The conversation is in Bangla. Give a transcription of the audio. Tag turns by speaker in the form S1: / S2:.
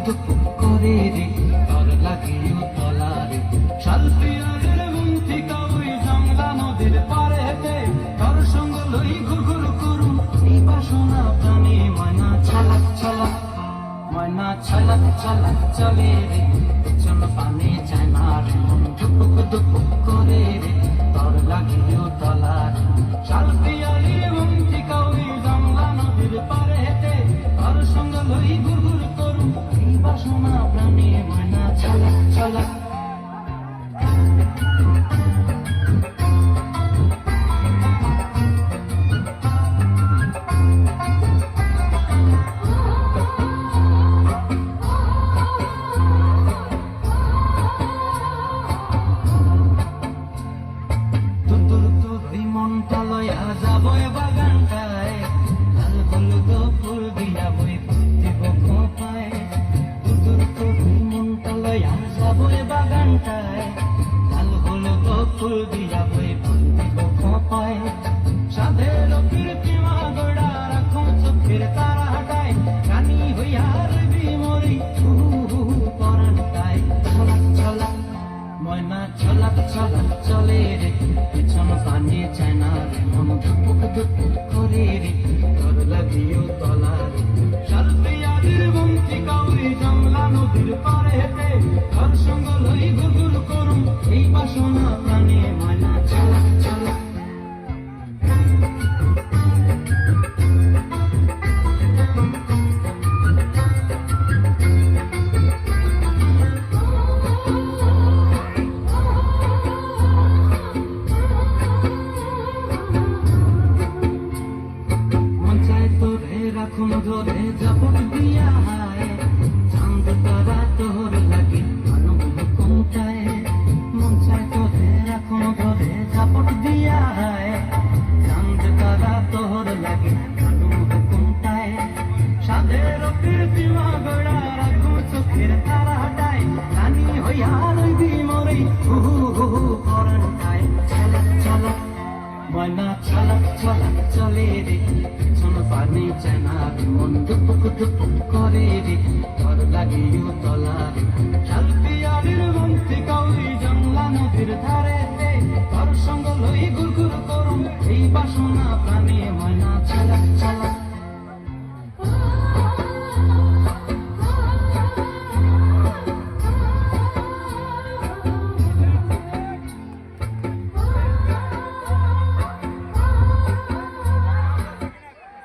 S1: দুপুক করে রে তোর লাগিও তলা রে শালপিয়ারের মুন্তি কাউরি জংলা নদীর পারেতে তোর সঙ্গ লই ঘুরঘুর করুম এই বাসনা প্রাণে ময়না ছলক ছলক ময়না ছলক ছলক চলে রে পেছন পানে যায় না রে মন দুপুক দুপুক করে রে তোর লাগিও তলা রে শালপিয়ারের মুন্তি কাউরি জংলা নদীর পারেতে তোর সঙ্গ লই ঘুরঘুর করুম এই বাসনা প্রাণে ময়না ছলক ছলক মনটা লয়া যাবো বাগানটায় লাল হলুদ ফুল দিয়া বই দিব খোপায় তোর মনটা লয়া যাবো বাগানটায় লাল হলুদ ফুল দিয়া বই দিব খোপায় সাধের কীর্তিমা গোড়া রাখো চোখের তারা হাটায় কানি হইয়া রবি মরি পরানটায় ছলাক ছলাক ময়না ছলাক ছলাক চলে রে পেছন পানে চায় না রে মন দুপুক দুপুক করে রে তোর লাগিও তলা রে শালপিয়ারের মুন্তি কাউরি জংলা নদীর পারেতে তোর সঙ্গ লই ঘুরঘুর করুম এই বাসনা প্রাণে ময়না ছলাক ছলাক রাখুন ধরে জাপট দিয়া হায় চাঁদ তারা তোর লাগে আনুগুলো কোনটায় মন চায় তোরে রাখুন ধরে জাপট দিয়া হায় চাঁদ তারা তোর লাগে আনুগুলো কোনটায় সাধের কীর্তিমা গোড়া রাখো চোখের তারা হাটায় রানী হইয়া রইবি মরে পরানটায় ছলক ছলক ময়না ছলক ছলক চলে রে পেছন পানে চায় না রে মন দুপুক দুপুক করে রে তোর লাগিও তলা রে শালপিয়ারের মুন্তি কাউরি জংলা নদীর ধারেতে তোর সঙ্গ লই ঘুরঘুর করুম এই বাসনা